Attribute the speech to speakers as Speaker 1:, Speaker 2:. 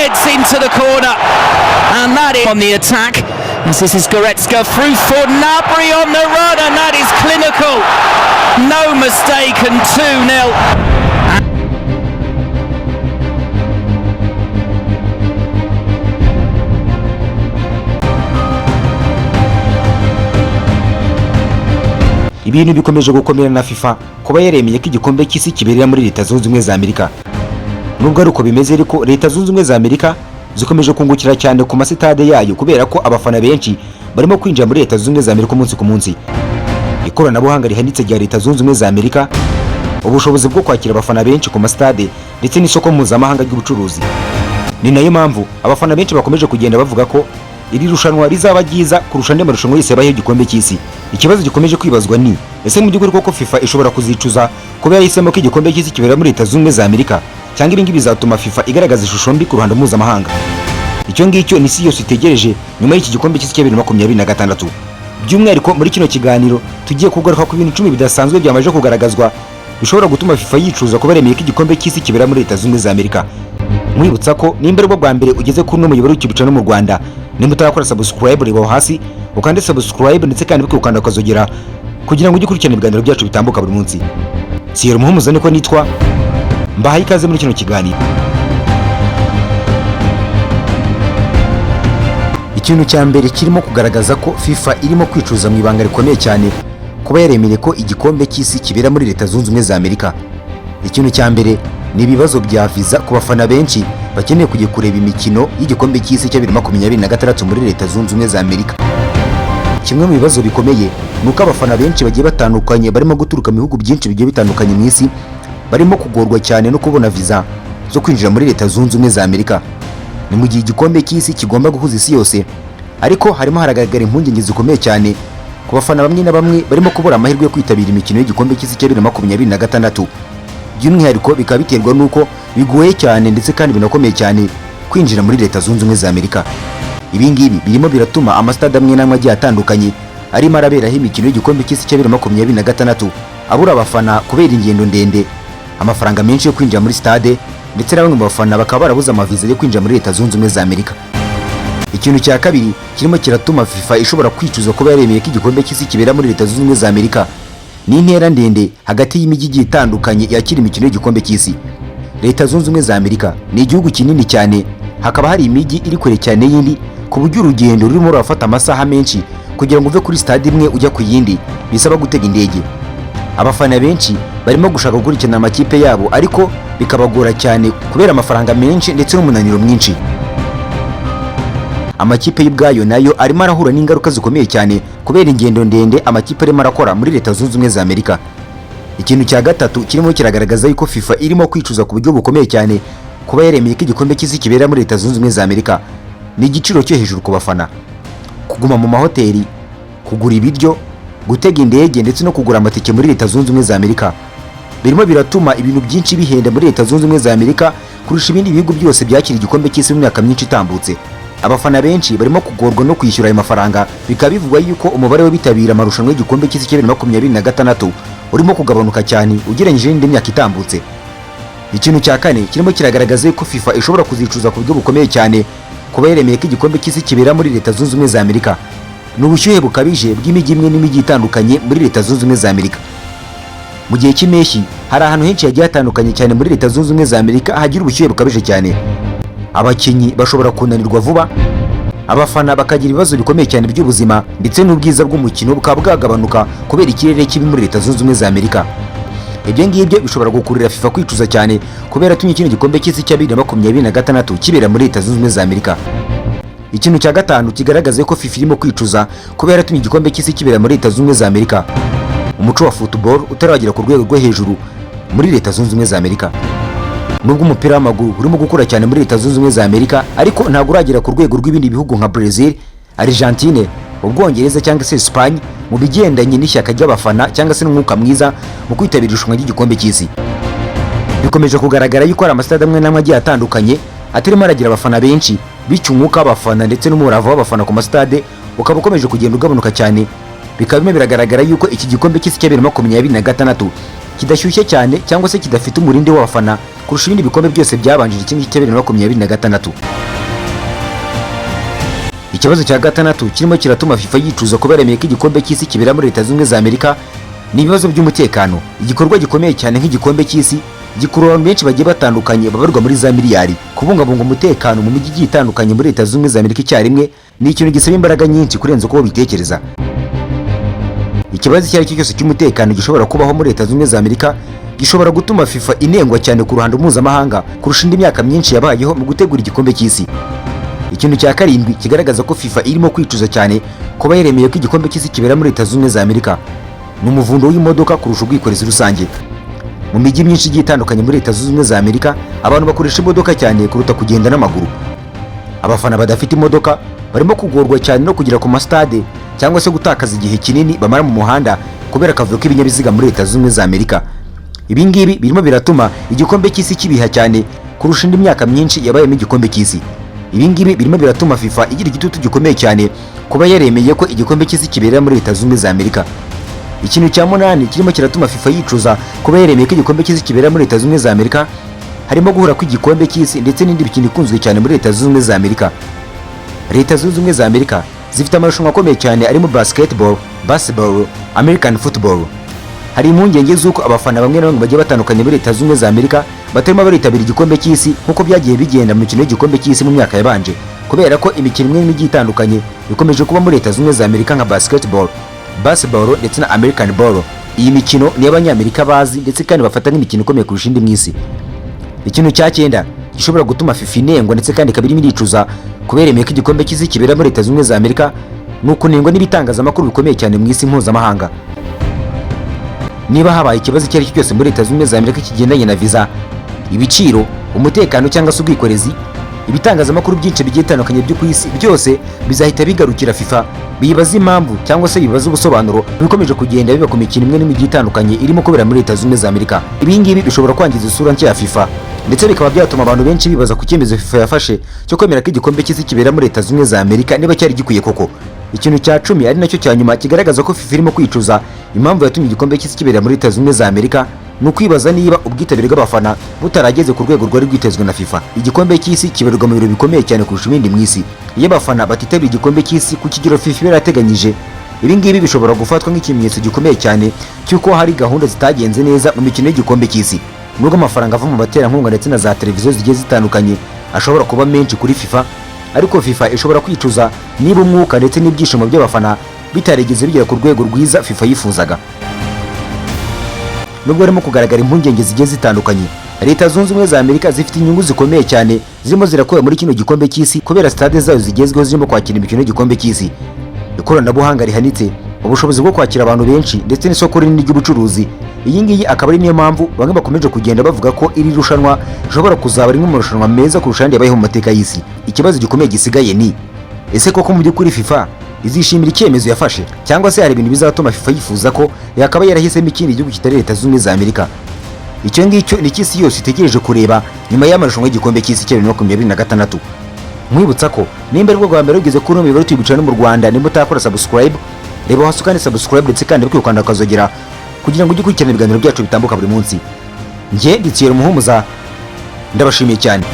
Speaker 1: heads into the corner, and that is on the attack. As this is Goretzka through for Gnabry on the run, and that is clinical. No mistake, and 2-0.
Speaker 2: Ibintu bikomeje gukomera na FIFA kuba yaremeye ko igikombe cy'isi kiberera muri Leta Zunze Ubumwe za Amerika. Nubwo ari uko bimeze ariko Leta Zunze Ubumwe za Amerika zikomeje kungukira cyane ku masitade yayo kubera ko abafana benshi barimo kwinjira muri Leta Zunze Ubumwe za Amerika umunsi ku munsi. Ikoranabuhanga rihanitse rya Leta Zunze Ubumwe za Amerika, ubushobozi bwo kwakira abafana benshi ku masitade ndetse n'isoko mpuzamahanga ry'ubucuruzi. Ni nayo mpamvu abafana benshi bakomeje kugenda bavuga ko iri rushanwa rizaba ryiza kurusha andi marushanwa yose yabaye igikombe cy'isi. Ikibazo gikomeje kwibazwa ni ese mu by'ukuri koko FIFA ishobora kuzicuza kuba yahisemo ko igikombe cy'isi kibera muri Leta Zunze Ubumwe za Amerika, cyangwa ibingi bizatuma FIFA igaragaza ishusho mbi ku ruhando mpuzamahanga. Icyo ngicyo ni isi yose itegereje nyuma y'iki gikombe cy'isi cya 2026. By'umwihariko muri kino kiganiro tugiye kugaruka ku bintu 10 bidasanzwe byamaje kugaragazwa bishobora gutuma FIFA yicuza kuba yaremeye ko igikombe cy'isi kibera muri Leta Zunze Ubumwe za Amerika. Mwibutsa ko nimba rwo bwa mbere ugeze kuri no muyoboro w'ikibuca no mu Rwanda, nimba utarakora subscribe reba hasi ukande subscribe ndetse kandi ukanda ukazogera kugira ngo ujye kurikirana ibiganiro byacu bitambuka buri munsi. Siyero Muhumuza niko nitwa, mbahaye ikaze muri kino kiganiro. Ikintu cya mbere kirimo kugaragaza ko FIFA irimo kwicuza mu ibanga rikomeye cyane kuba yaremeye ko igikombe cy'isi kibera muri Leta Zunze Ubumwe za Amerika. Ikintu cya mbere ni ibibazo bya visa ku bafana benshi bakeneye kujya kureba imikino y'igikombe cy'isi cya 2026 muri Leta Zunze Ubumwe za Amerika. Kimwe mu bibazo bikomeye nuko abafana benshi bagiye batandukanye barimo guturuka mu bihugu byinshi bigiye bitandukanye mu isi barimo kugorwa cyane no kubona visa zo kwinjira muri Leta Zunze Ubumwe za Amerika. Ni mu gihe igikombe cy'isi kigomba guhuza isi yose, ariko harimo haragaragara impungenge zikomeye cyane ku bafana bamwe na bamwe barimo kubura amahirwe yo kwitabira imikino y'igikombe cy'isi cya 2026. By'umwihariko bikaba biterwa nuko bigoye cyane ndetse kandi binakomeye cyane kwinjira muri Leta Zunze Ubumwe za Amerika. Ibi ngibi birimo biratuma amasitade amwe n'amwe agiye atandukanye arimo araberaho imikino y'igikombe cy'isi cya 2026 abura abafana kubera ingendo ndende, amafaranga menshi yo kwinjira muri stade, ndetse na bamwe mu bafana bakaba barabuze amaviza yo kwinjira muri Leta Zunze Ubumwe za Amerika. Ikintu cya kabiri kirimo kiratuma FIFA ishobora kwicuza kuba yaremeye ko igikombe cy'isi kibera muri Leta Zunze Ubumwe za Amerika ni intera ndende hagati y'imijyi igiye itandukanye yakira imikino y'igikombe cy'isi. Leta Zunze Ubumwe za Amerika ni igihugu kinini cyane, hakaba hari imijyi iri kure cyane y'indi ku buryo urugendo rurimo rurafata amasaha menshi kugira ngo uve kuri stade imwe ujya ku yindi bisaba gutega indege. Abafana benshi barimo gushaka gukurikirana amakipe yabo ariko bikabagora cyane kubera amafaranga menshi ndetse n'umunaniro mwinshi. Amakipe y'ubwayo nayo arimo arahura n'ingaruka zikomeye cyane kubera ingendo ndende amakipe arimo arakora muri Leta Zunze Ubumwe za Amerika. Ikintu cya gatatu kirimo kiragaragaza yuko FIFA irimo kwicuza ku buryo bukomeye cyane kuba yaremeye ko igikombe cy'isi kibera muri Leta Zunze Ubumwe za Amerika. Ni igiciro cyo hejuru ku bafana, kuguma mu mahoteli, kugura ibiryo, gutega indege ndetse no kugura amatike muri Leta Zunze Ubumwe za Amerika birimo biratuma ibintu byinshi bihenda muri Leta Zunze Ubumwe za Amerika kurusha ibindi bihugu byose byakira igikombe cy'isi mu myaka myinshi itambutse. Abafana benshi barimo kugorwa no kwishyura ayo mafaranga, bikaba bivugwa yuko umubare w'abitabira amarushanwa y'igikombe cy'isi cya 2026 urimo kugabanuka cyane ugereranyije n'indi myaka itambutse. Ikintu cya kane kirimo kiragaragaza yuko FIFA ishobora kuzicuza ku buryo bukomeye cyane kuba yaremeye ko igikombe cy'isi kibera muri Leta Zunze Ubumwe za Amerika. Ni ubushyuhe bukabije bw'imijyi imwe n'imijyi itandukanye muri Leta Zunze Ubumwe za Amerika. Mu gihe cy'impeshyi hari ahantu henshi hagiye hatandukanye cyane muri Leta Zunze Ubumwe za Amerika hagira ubushyuhe bukabije cyane. Abakinnyi bashobora kunanirwa vuba, abafana bakagira ibibazo bikomeye cyane by'ubuzima, ndetse n'ubwiza bw'umukino bukaba bwagabanuka kubera ikirere kibi muri Leta Zunze Ubumwe za Amerika. Ibyo ngibyo bishobora gukurira FIFA kwicuza cyane kubera tumye kino gikombe cy'isi cya 2026 kibera muri Leta Zunze Ubumwe za Amerika. Ikintu cya gatanu kigaragaza ko FIFA irimo kwicuza kubera tumye igikombe cy'isi kibera muri Leta Zunze Ubumwe za Amerika. Umuco wa football utaragera ku rwego rwo hejuru muri Leta Zunze Ubumwe za Amerika. Nubwo umupira w'amaguru urimo gukura cyane muri Leta Zunze Ubumwe za Amerika, ariko ntabwo uragera ku rwego rw'ibindi bihugu nka Brazil, Argentine, Ubwongereza cyangwa se Spain mu bigendanye n'ishyaka ry'abafana cyangwa se n'umwuka mwiza mu kwitabira irushanwa ry'igikombe cy'isi. Bikomeje kugaragara yuko ari amasitade amwe n'amwe agiye atandukanye atarimo aragira abafana benshi, bityo umwuka w'abafana ndetse n'umurava w'abafana ku masitade ukaba ukomeje kugenda ugabanuka cyane. Bikaba biragaragara yuko iki gikombe cy'isi cya 2026 kidashyushye cyane cyangwa se kidafite umurindi w'abafana kurusha ibindi bikombe byose byabanjije iki ngiki cya 2026. Ikibazo cya gatandatu kirimo kiratuma FIFA yicuza kuba yaremeye ko igikombe cy'isi kibera muri Leta Zunze Ubumwe za Amerika ni ibibazo by'umutekano. Igikorwa gikomeye cyane nk'igikombe cy'isi gikurura abantu benshi bagiye batandukanye babarwa muri za miliyari. Kubungabunga umutekano mu mijyi igiye itandukanye muri Leta Zunze Ubumwe za Amerika icyarimwe ni ikintu gisaba imbaraga nyinshi kurenza uko bitekereza. Ikibazo icyo ari cyo cyose cy'umutekano gishobora kubaho muri Leta Zunze Ubumwe za Amerika gishobora gutuma FIFA inengwa cyane ku ruhando mpuzamahanga kurusha indi myaka myinshi yabayeho mu gutegura igikombe cy'isi. Ikintu cya karindwi kigaragaza ko FIFA irimo kwicuza cyane kuba yaremeye ko igikombe cy'isi kibera muri Leta Zunze Ubumwe za Amerika ni umuvundo w'imodoka kurusha ubwikorezi rusange. Mu mijyi myinshi igiye itandukanye muri Leta Zunze Ubumwe za Amerika abantu bakoresha imodoka cyane kuruta kugenda n'amaguru. Abafana badafite imodoka barimo kugorwa cyane no kugera ku mastade cyangwa se gutakaza igihe kinini bamara mu muhanda kubera akavuyo k'ibinyabiziga muri Leta Zunze Ubumwe za Amerika. Ibi ngibi birimo biratuma igikombe cy'isi kibiha cyane kurusha indi myaka myinshi yabayemo igikombe cy'isi. Ibi ngibi birimo biratuma FIFA igira igitutu gikomeye cyane kuba yaremeye ko igikombe cy'isi kibera muri Leta Zunze Ubumwe za Amerika. Ikintu cya munani kirimo kiratuma FIFA yicuza kuba yaremeye ko igikombe cy'isi kibera muri Leta Zunze Ubumwe za Amerika harimo guhura kw'igikombe cy'isi ndetse n'indi mikino ikunzwe cyane muri Leta Zunze Ubumwe za Amerika. Leta Zunze Ubumwe za Amerika zifite amarushanwa akomeye cyane arimo basketball, baseball, American football. Hari impungenge z'uko abafana bamwe na bamwe bagiye batandukanye muri Leta Zunze Ubumwe za Amerika batarimo baritabira igikombe cy'isi nk'uko byagiye bigenda mu mikino y'igikombe cy'isi mu myaka yabanje, kubera ko imikino imwe n'igiye itandukanye ikomeje kuba muri Leta Zunze Ubumwe za Amerika nka basketball, baseball ndetse na American ball. Iyi mikino ni y'Abanyamerika bazi ndetse kandi bafata nk'imikino ikomeye kurusha indi mu isi. Ikintu cya cyenda gishobora gutuma FIFA inengwa ndetse kandi ikaba irimo iricuza kubera yaremeye ko igikombe cy'isi kibera muri Leta Zunze Ubumwe za Amerika ni ukunengwa n'ibitangazamakuru bikomeye cyane mu isi mpuzamahanga. Niba habaye ikibazo icyo ari cyo cyose muri Leta Zunze Ubumwe za Amerika kigendanye na visa, ibiciro, umutekano cyangwa se ubwikorezi, ibitangazamakuru byinshi bigiye bitandukanye byo ku isi byose bizahita bigarukira FIFA bibaza impamvu cyangwa se bibaza ubusobanuro bikomeje kugenda biba ku mikino imwe n'imwe itandukanye irimo kubera muri Leta Zunze Ubumwe za Amerika. Ibi ngibi bishobora kwangiza isura nshya ya FIFA ndetse bikaba byatuma abantu benshi bibaza ku cyemezo FIFA yafashe cyo kwemera ko igikombe cy'isi kibera muri Leta Zunze Ubumwe za Amerika niba cyari gikwiye koko. Ikintu cya 10 ari nacyo cya nyuma kigaragaza ko FIFA irimo kwicuza impamvu yatumye igikombe cy'isi kibera muri Leta Zunze Ubumwe za Amerika ni ukwibaza niba ubwitabire bw'abafana butarageze ku rwego rwari rwitezwe na FIFA. Igikombe cy'isi kibarirwa mu biro bikomeye cyane kurusha ibindi mu isi. Iyo abafana batitabira igikombe cy'isi ku kigero FIFA yarateganyije, ibi ngibi bishobora gufatwa nk'ikimenyetso gikomeye cyane cy'uko hari gahunda zitagenze neza mu mikino y'igikombe cy'isi. Nubwo amafaranga ava mu baterankunga ndetse na za televiziyo zigiye zitandukanye ashobora kuba menshi kuri FIFA, ariko FIFA ishobora kwicuza niba umwuka ndetse n'ibyishimo by'abafana bitarigeze bigera ku rwego rwiza FIFA yifuzaga. Nubwo harimo kugaragara impungenge zigiye zitandukanye, Leta Zunze Ubumwe za Amerika zifite inyungu zikomeye cyane zirimo zirakora muri kino gikombe cy'isi kubera stade zayo zigezweho zirimo kwakira imikino y'igikombe cy'isi. Ikoranabuhanga rihanitse, ubushobozi bwo kwakira abantu benshi ndetse n'isoko rinini ry'ubucuruzi. Iyi ngiyi akaba ari niyo mpamvu bamwe bakomeje kugenda bavuga ko iri rushanwa rishobora kuzaba rimwe mu marushanwa meza kurusha andi yabayeho mu mateka y'isi. Ikibazo gikomeye gisigaye ni ese koko mu by'ukuri FIFA izishimira icyemezo yafashe cyangwa se hari ibintu bizatuma FIFA yifuza ko yakaba yarahisemo ikindi gihugu kitari Leta Zunze Ubumwe za Amerika. Icyo ngicyo ni cy'isi yose itegereje kureba nyuma y'amarushanwa y'igikombe cy'isi cya 2026. Mwibutsa ko nimba aribwo bwa mbere ugeze kuri umwe tubicana mu Rwanda, nimba utakora subscribe, reba hasi kandi subscribe ndetse kandi ukikanda ukazogera kugira ngo ujye ukurikirana ibiganiro byacu bitambuka buri munsi. Njye Nditsiyero Muhumuza ndabashimiye cyane.